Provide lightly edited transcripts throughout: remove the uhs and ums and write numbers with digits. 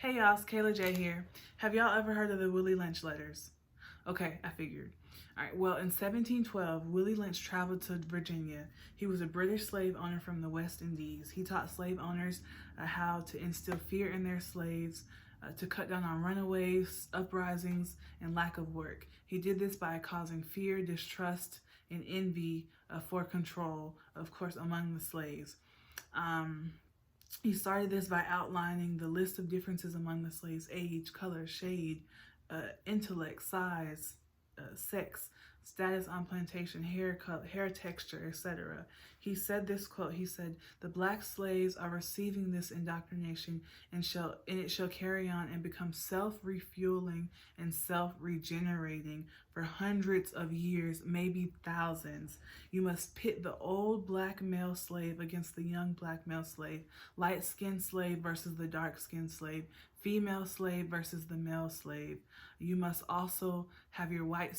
Hey y'all, it's Kayla J here. Have y'all ever heard of the Willie Lynch Letters? Okay, I figured. Alright, well, in 1712, Willie Lynch traveled to Virginia. He was a British slave owner from the West Indies. He taught slave owners how to instill fear in their slaves, to cut down on runaways, uprisings, and lack of work. He did this by causing fear, distrust, and envy for control, of course, among the slaves. He started this by outlining the list of differences among the slaves: age, color, shade, intellect, size, sex, status on plantation, hair color, hair texture, etc. He said this quote, he said, "The black slaves are receiving this indoctrination and it shall carry on and become self-refueling and self-regenerating for hundreds of years, maybe thousands. You must pit the old black male slave against the young black male slave, light-skinned slave versus the dark-skinned slave, female slave versus the male slave. You must also have your white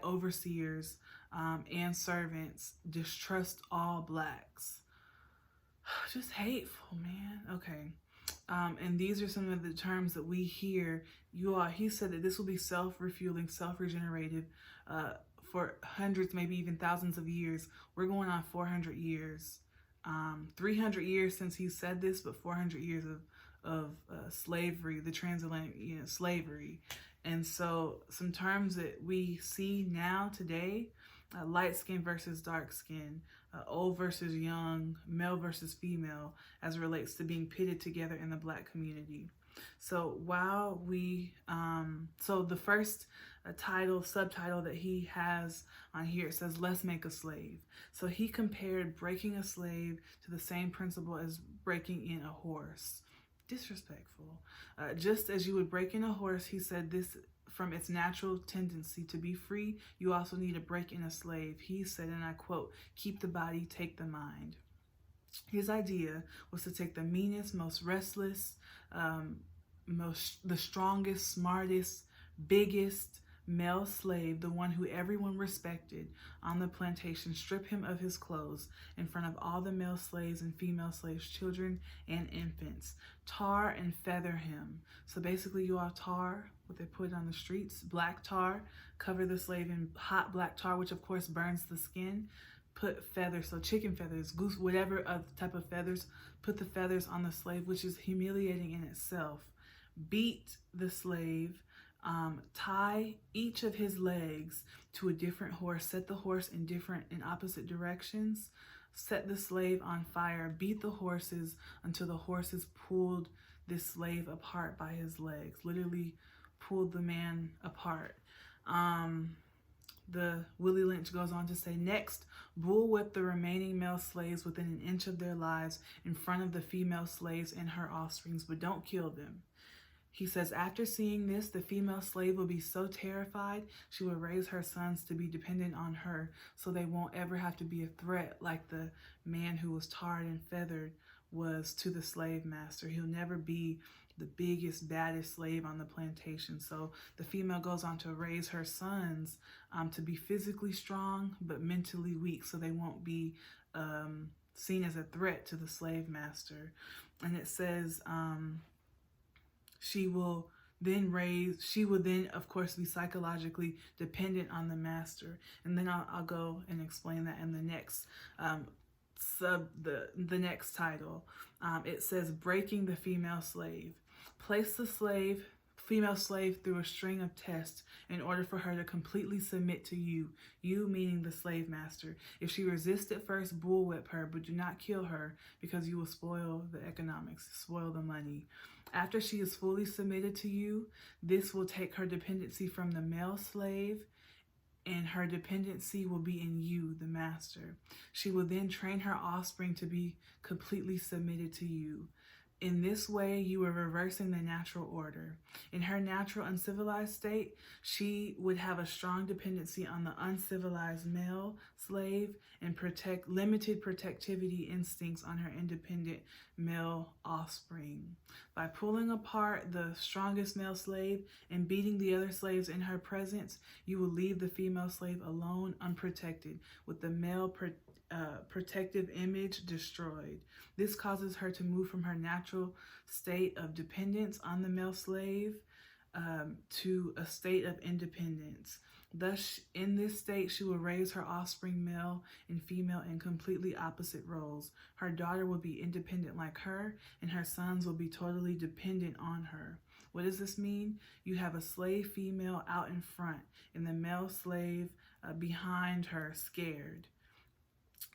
overseers and servants distrust all blacks." Just hateful, man. Okay. And these are some of the terms that we hear. He said that this will be self-refueling, self-regenerative for hundreds, maybe even thousands of years. We're going on 400 years. 300 years since he said this, but 400 years of slavery, the transatlantic slavery. And so some terms that we see now today, light skin versus dark skin, old versus young, male versus female, as it relates to being pitted together in the black community. So while so the first subtitle that he has on here, it says, "Let's make a slave." So he compared breaking a slave to the same principle as breaking in a horse. Disrespectful. Just as you would break in a horse, he said, this from its natural tendency to be free, you also need to break in a slave. He said, and I quote, "Keep the body, take the mind." His idea was to take the meanest, most restless, the strongest, smartest, biggest male slave, the one who everyone respected on the plantation, strip him of his clothes in front of all the male slaves and female slaves, children and infants, tar and feather him. So basically you all tar, what they put on the streets, black tar, cover the slave in hot black tar, which of course burns the skin. Put feathers, so chicken feathers, goose, whatever type of feathers, put the feathers on the slave, which is humiliating in itself. Beat the slave, tie each of his legs to a different horse, set the horse in opposite directions, set the slave on fire, beat the horses until the horses pulled this slave apart by his legs, literally pulled the man apart. The Willie Lynch goes on to say, "Next, bullwhip the remaining male slaves within an inch of their lives in front of the female slaves and her offsprings, but don't kill them." He says, after seeing this, the female slave will be so terrified, she will raise her sons to be dependent on her, so they won't ever have to be a threat like the man who was tarred and feathered was to the slave master. He'll never be the biggest, baddest slave on the plantation. So the female goes on to raise her sons to be physically strong, but mentally weak, so they won't be seen as a threat to the slave master. And it says, she will then of course be psychologically dependent on the master. And then I'll go and explain that in the next the next title. It says, "Breaking the female slave." Place the female slave through a string of tests in order for her to completely submit to you meaning the slave master. If she resists at first, bullwhip her, but do not kill her, because you will spoil the economics, spoil the money. After she is fully submitted to you, this will take her dependency from the male slave, and her dependency will be in you, the master. She will then train her offspring to be completely submitted to you. In this way, you are reversing the natural order. In her natural uncivilized state, she would have a strong dependency on the uncivilized male slave and limited protectivity instincts on her independent male offspring. By pulling apart the strongest male slave and beating the other slaves in her presence, you will leave the female slave alone, unprotected, with the male protective image destroyed. This causes her to move from her natural state of dependence on the male slave to a state of independence. Thus, in this state, she will raise her offspring, male and female, in completely opposite roles. Her daughter will be independent like her, and her sons will be totally dependent on her. What does this mean? You have a slave female out in front, and the male slave behind her, scared.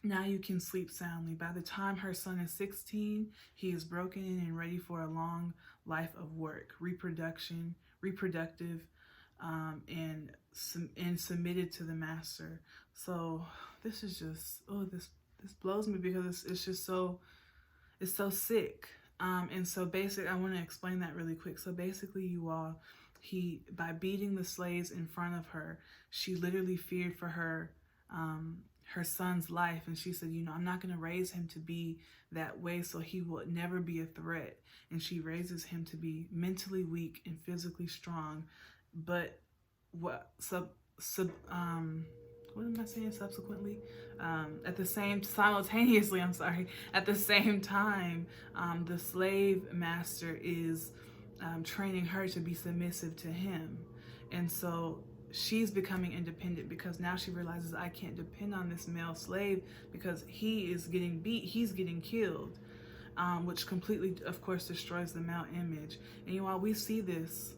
Now you can sleep soundly. By the time her son is 16, he is broken in and ready for a long life of work, reproductive, and submitted to the master. So this is just, this blows me, because it's just so, it's so sick. And so basically, I want to explain that really quick. So basically, you all, by beating the slaves in front of her, she literally feared for her son's life. And she said, I'm not going to raise him to be that way, so he will never be a threat. And she raises him to be mentally weak and physically strong. But what am I saying subsequently? At the same time, the slave master is training her to be submissive to him. And so she's becoming independent, because now she realizes, I can't depend on this male slave, because he is getting beat, he's getting killed, which completely, of course, destroys the male image. And while we see this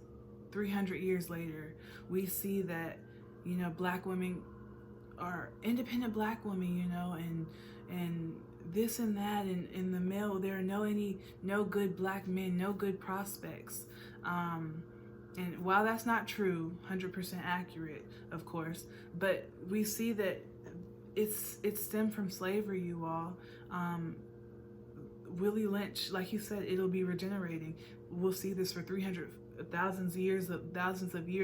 300 years later, we see that, black women are independent black women, and this and that, and in the male, there are no good black men, no good prospects. And while that's not true, 100% accurate, of course, but we see that it's stemmed from slavery, you all. Willie Lynch, like he said, it'll be regenerating. We'll see this for thousands of years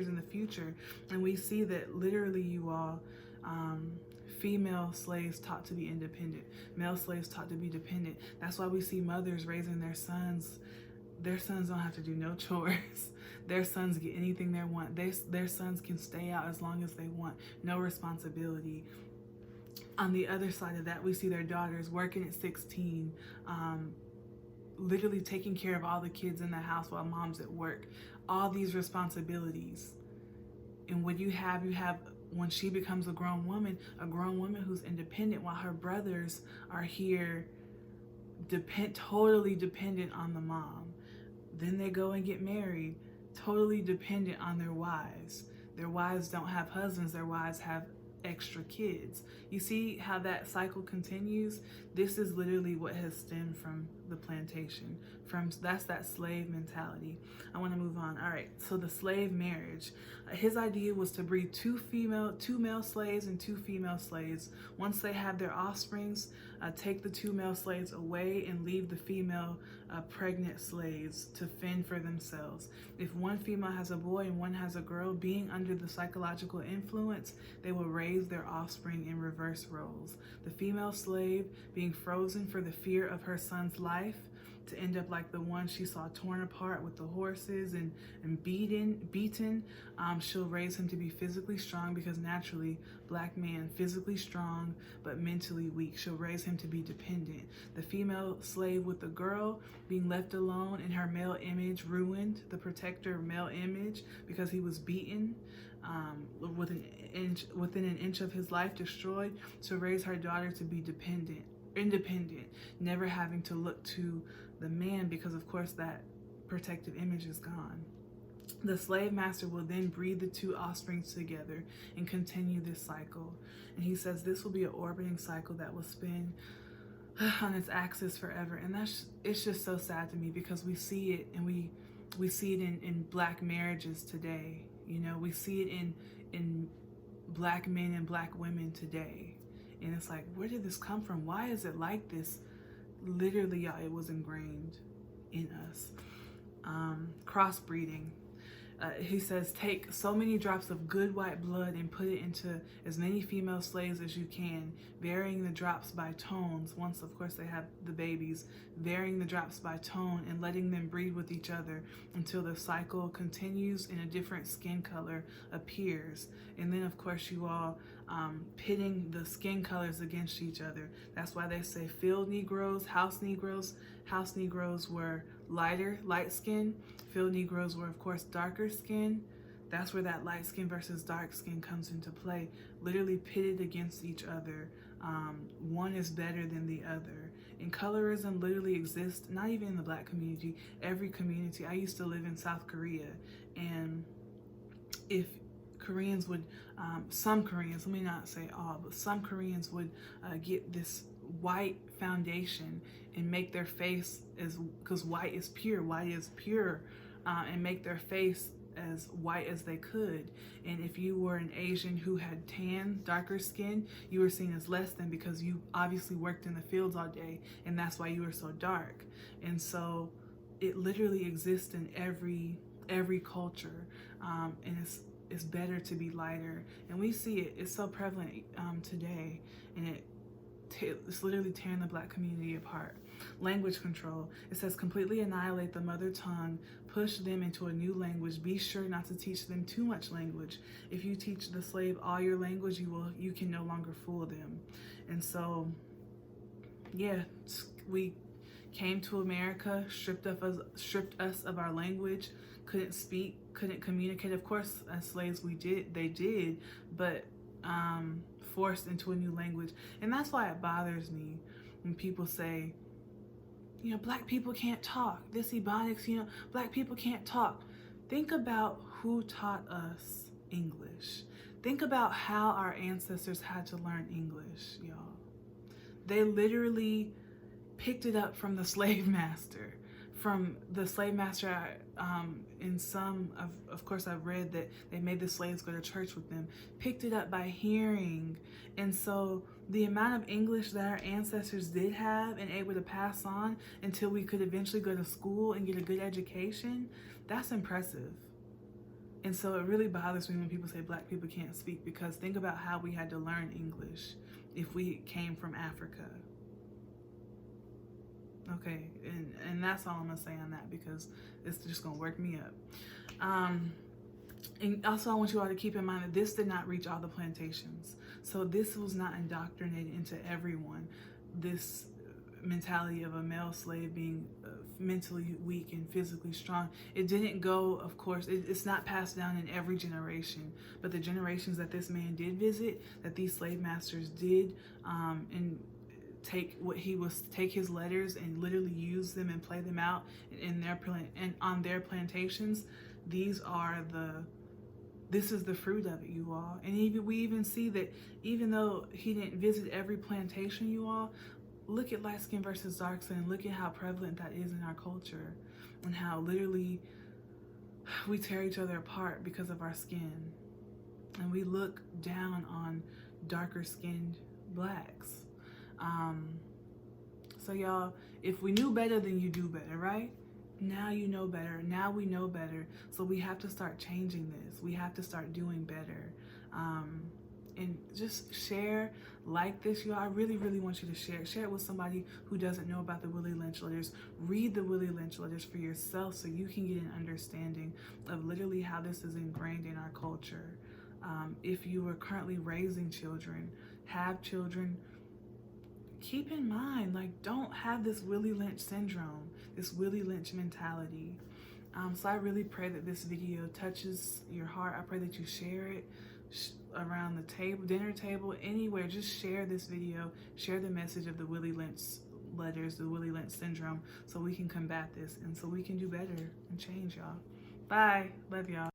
in the future. And we see that literally, you all, female slaves taught to be independent, male slaves taught to be dependent. That's why we see mothers raising their sons. Their sons don't have to do no chores. Their sons get anything they want. Their sons can stay out as long as they want. No responsibility. On the other side of that, we see their daughters working at 16, literally taking care of all the kids in the house while mom's at work. All these responsibilities. And what you have, when she becomes a grown woman who's independent, while her brothers are here totally dependent on the mom. Then they go and get married, totally dependent on their wives. Their wives don't have husbands, their wives have extra kids. You see how that cycle continues? This is literally what has stemmed from the plantation. That's that slave mentality. I want to move on. All right, so the slave marriage. His idea was to breed two male slaves and two female slaves. Once they have their offsprings, take the two male slaves away and leave the female pregnant slaves to fend for themselves. If one female has a boy and one has a girl, being under the psychological influence, they will raise their offspring in reverse roles. The female slave being frozen for the fear of her son's life, to end up like the one she saw torn apart with the horses and beaten. She'll raise him to be physically strong, because naturally, black man, physically strong but mentally weak. She'll raise him to be dependent. The female slave with the girl being left alone and her male image ruined, the protector male image, because he was beaten, within an inch of his life destroyed. She'll raise her daughter to be independent, never having to look to the man, because of course that protective image is gone. The slave master will then breed the two offsprings together and continue this cycle. And he says this will be an orbiting cycle that will spin on its axis forever. And it's just so sad to me, because we see it, and we see it in black marriages today. We see it in black men and black women today. And it's like, where did this come from? Why is it like this? Literally, y'all, it was ingrained in us. Crossbreeding. He says, take so many drops of good white blood and put it into as many female slaves as you can, varying the drops by tones. Once, of course, they have the babies, varying the drops by tone and letting them breed with each other until the cycle continues and a different skin color appears. And then, of course, you all, pitting the skin colors against each other. That's why they say field Negroes, house Negroes. House Negroes were light skin. Field Negroes were, of course, darker skin. That's where that light skin versus dark skin comes into play, literally pitted against each other. One is better than the other. And colorism literally exists, not even in the Black community, every community. I used to live in South Korea, and if Koreans would, some Koreans, let me not say all, but some Koreans would get this white foundation and make their face because white is pure, and make their face as white as they could. And if you were an Asian who had tan, darker skin, you were seen as less than, because you obviously worked in the fields all day, and that's why you were so dark. And so it literally exists in every culture, and it's better to be lighter. And we see it, it's so prevalent today, and it's literally tearing the Black community apart. Language control. It says completely annihilate the mother tongue, push them into a new language. Be sure not to teach them too much language. If you teach the slave all your language, you can no longer fool them. And so, yeah, we came to America, stripped us of our language, couldn't speak, couldn't communicate. Of course, as slaves they did, but forced into a new language. And that's why it bothers me when people say, Black people can't talk. This Ebonics, Black people can't talk. Think about who taught us English. Think about how our ancestors had to learn English, y'all. They literally picked it up from the slave master. In some, of course, I've read that they made the slaves go to church with them, picked it up by hearing. And so the amount of English that our ancestors did have and able to pass on until we could eventually go to school and get a good education, that's impressive. And so it really bothers me when people say Black people can't speak, because think about how we had to learn English if we came from Africa. Okay, and that's all I'm gonna say on that, because it's just gonna work me up. And also I want you all to keep in mind that this did not reach all the plantations. So this was not indoctrinated into everyone. This mentality of a male slave being mentally weak and physically strong, it didn't go, of course, it's not passed down in every generation, but the generations that this man did visit, that these slave masters did, and take his letters and literally use them and play them out on their plantations. This is the fruit of it, you all. And we even see that even though he didn't visit every plantation, you all, look at light skin versus dark skin, and look at how prevalent that is in our culture, and how literally we tear each other apart because of our skin, and we look down on darker skinned Blacks. So y'all, if we knew better, then you do better, right? Now you know better. Now we know better. So we have to start changing this. We have to start doing better. And just share, like this, y'all. I really, really want you to share. Share it with somebody who doesn't know about the Willie Lynch letters. Read the Willie Lynch letters for yourself so you can get an understanding of literally how this is ingrained in our culture. If you are currently raising children, have children, keep in mind, don't have this Willie Lynch syndrome, this Willie Lynch mentality. So I really pray that this video touches your heart. I pray that you share it around the table, dinner table, anywhere. Just share this video, share the message of the Willie Lynch letters, the Willie Lynch syndrome, so we can combat this and so we can do better and change, y'all. Bye. Love y'all.